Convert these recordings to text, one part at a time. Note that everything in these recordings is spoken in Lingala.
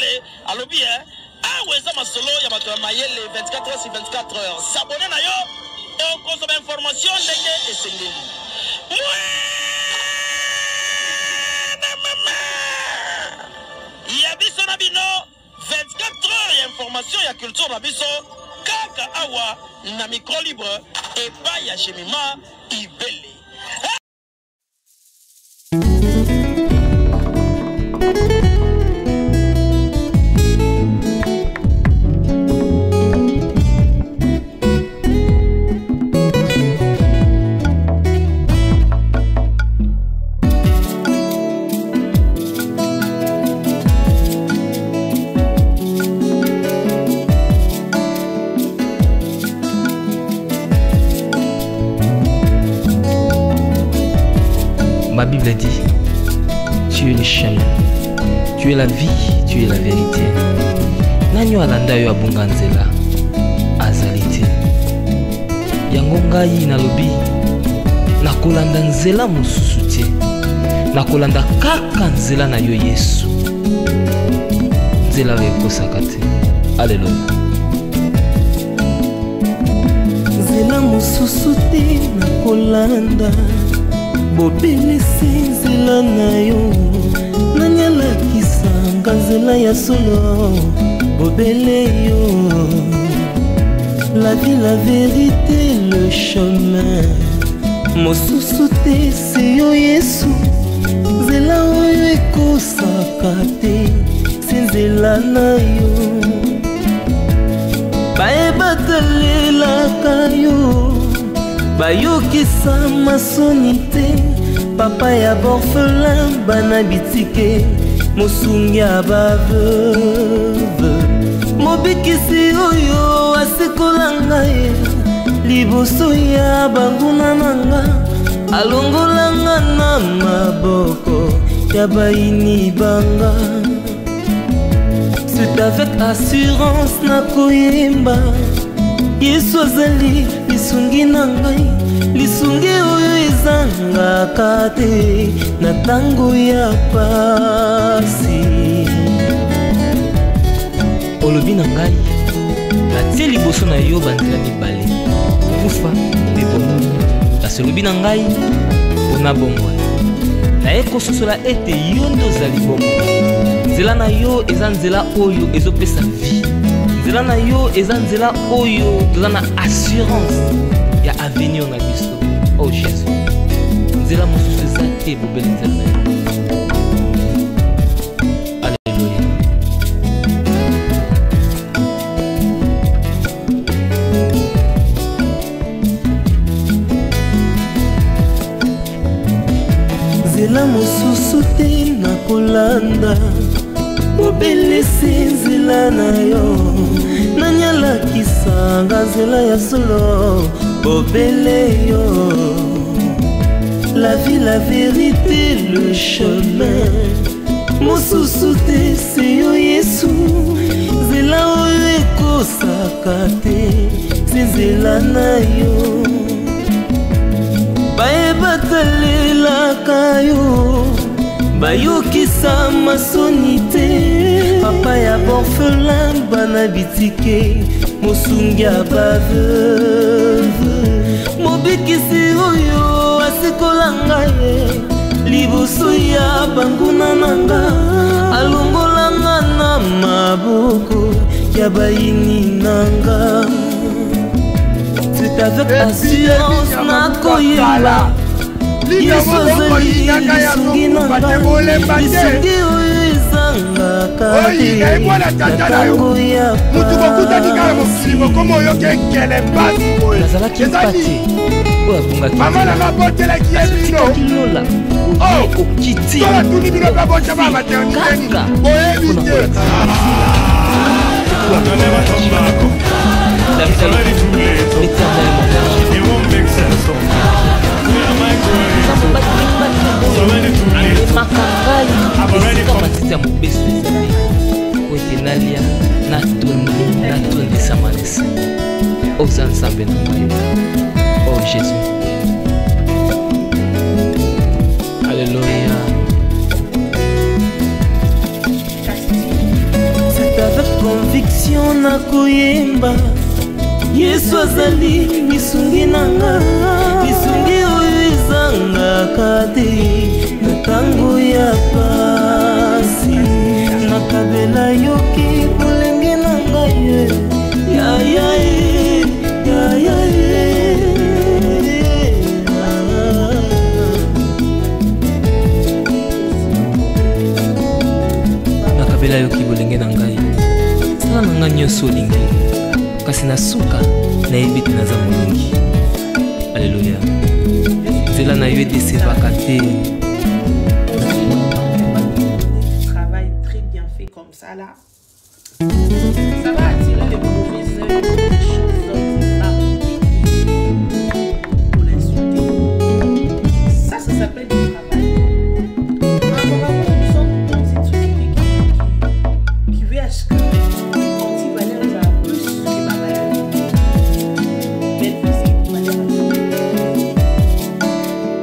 Mayele alobi aweza masolo ya bato ya Mayele 24 heures sur 24 heures. S'abonner na yo et consommer information ndenge esengeli. Ya biso na bino 24 heures ya information ya culture na biso kaka awa na micro libre et pas ya Jemima Ibele. Ma Bible dit, tu es le chemin, tu es la vie, tu es la vérité. Nanyo alanda yo abunga nzela azalite. Yango ngai nalobi nakolanda nzela mosusu te. Nakolanda kaka nzela na yo Yesu. Nzela ekosaka te. Alléluia. Nzela mosusu te nakolanda. Bobele nzela na yo nanyalakisanga nzela ya solo bobele yo la vie la vérité le chemin mosusu te se yo Yesu nzela oyo ekosaka te se nzela na yo bayebatalelaka yo bayokisa masoni te papa ya borphelin bana bitike mosungi ya baveuve mobikisi oyo asikola ngai liboso ya banguna nanga alongolanga na maboko ya bayini banga. C'est avec assurance nakoyemba Yesu azali lisungi na ngai lisungi oyo ezangaka te na tango ya pasi. Olobi na ngai atie liboso na yo banzela mibale kufa mpe bomoi. Kasi olobi na ngai mpona bomoi naye kososola ete yo nde ozali bomoi. Nzela na yo eza nzela oyo ezopesa vie. Nzela na yo eza nzela oyo toza na assurance ya avenir na biso. Oh Jésus, nzela mosusu eza te bobeli nzela na yo. Alléluia. Nzela mosusu te nakolanda bobelisi nzela na yo nanyalakisanga nzela ya solo bobele yo la vie la vérité le chemin mosusu te se yo Yesu nzela oyo ekosaka te se nzela na yo bayebatalelaka yo bayokisa masoni te papa ya borphelin bana bitike mosungi ya baveuve mobikisi oyo asikola ngai liboso ya banguna nanga alongolanga na maboko ya bayini nanga. C'est avec assurance nakoyemba Yesu azali lisungi na ngai lisungi oyo ezangaka te na tango ya nazalaki mpate oyo abungaki azotikaki lola okiti kaka mpona makangai esika matiti ya mobeso ezali oyo nalia natondisa manesa oza nzambe na ngai. Oh Jésus, alléluia. conviction na koyemba Yesu azali lisungi nanga lisungi oyo ezangaka te na ntango ya pasi nakabela yoki bolenge na ngai nakabela yoki bolenge na ngai sala na ngai nyonso olingi kasi na suka nayebi te naza molongi. Alléluia. Nzela na yo edesevaka te. Travail très bien fait comme ça là. Ça va attirer les mauvaises œuvres des choses pour l'insulter. Ça s'appelle du travail. Apparemment, nous sommes dans une société qui veut à ce que anti-valeur va plus que ma valeur. Mais plus que ma valeur.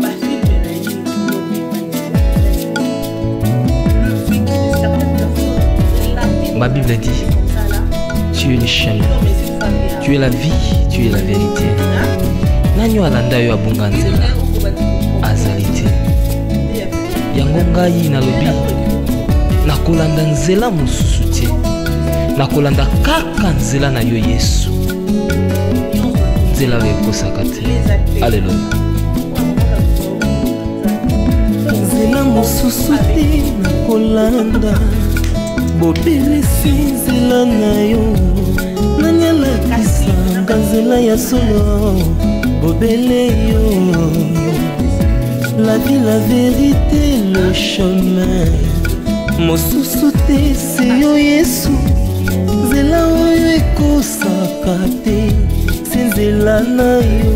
Ma fille, elle a été tout le fait que certaines personnes. Ma Bible dit, tu es le chemin, tu es la vie, tu es la vérité. Nanyo alanda yo abunga nzela azali te. Yango ngai nalobi nakolanda nzela mosusu te. Nakolanda kaka nzela na yo Yesu. Nzela oyo ekosaka te. Alléluia. Nzela mosusu te nakolanda bobelesi nzela na yo nanyalakisanga nzela ya solo bobele yo la vie, la vérité, le chemin mosusu te se yo Yesu nzela oyo ekosaka te se nzela na yo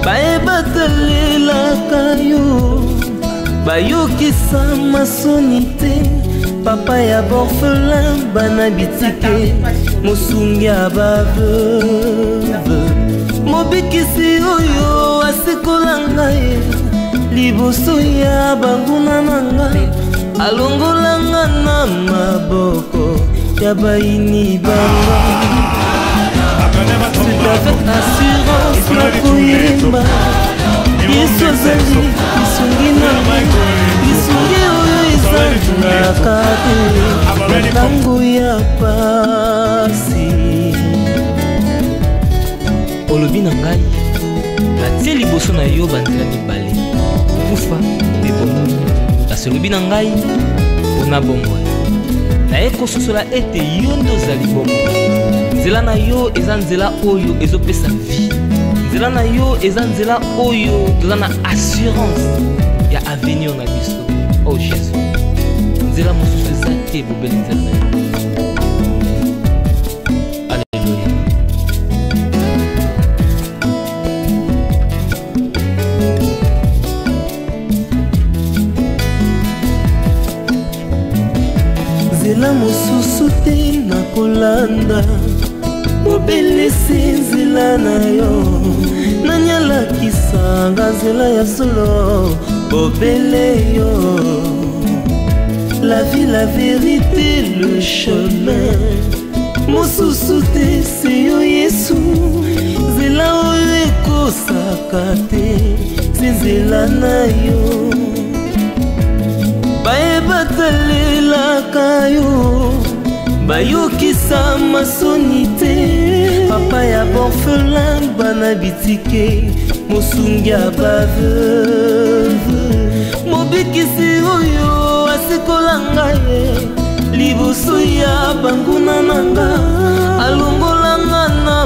bayebatalelaka yo bayokisa masoni te papa ya borphelin bana bitike mosungi ya baveuve mobikisi oyo asikola ngai liboso ya banguna na ngai alongolanga na maboko ya bayini banga c'est avec assurance na koyemba Yesu azali lisungi na lisungi oyo ezalaka te na ntango ya pasi. Olobi na ngai natie liboso na yo banzela mibale kufa mpe bomoi kasi olobi na ngai mpona bomoi naye kososola ete yo nde ozali bomoi. Nzela na yo eza nzela oyo ezopesa vie. Nzela na yo eza nzela oyo toza na assurance ya avenir na biso. Oh Jésus, nzela mosusu eza te bobeli nzela na yo. Alléluia. Nzela mosusu te nakolanda bobelesi nzela na yo nanyalakisanga nzela ya solo bobele yo la vie, la vérité, le chemin mosusu te se yo Yesu nzela oyo ekosaka te se nzela na yo bayebatalelaka yo bayokisa masoni te papa ya borphelin bana bitike mosungi ya baveuve mobikisi oyo asikola ngai liboso ya banguna na nga alongolanga na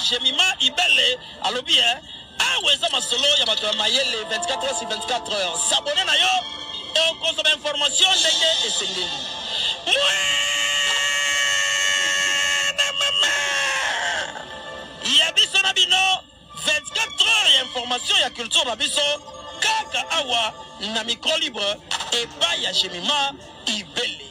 Jemima Ibele alobi aweza masolo ya bato mayele 24 heures sur 24 heures. S'abonner na yo et consommer information ndenge esengeli. Yabiso na bino 24 heures ya information ya culture na biso kaka awa na micro libre et pas ya Jemima Ibele.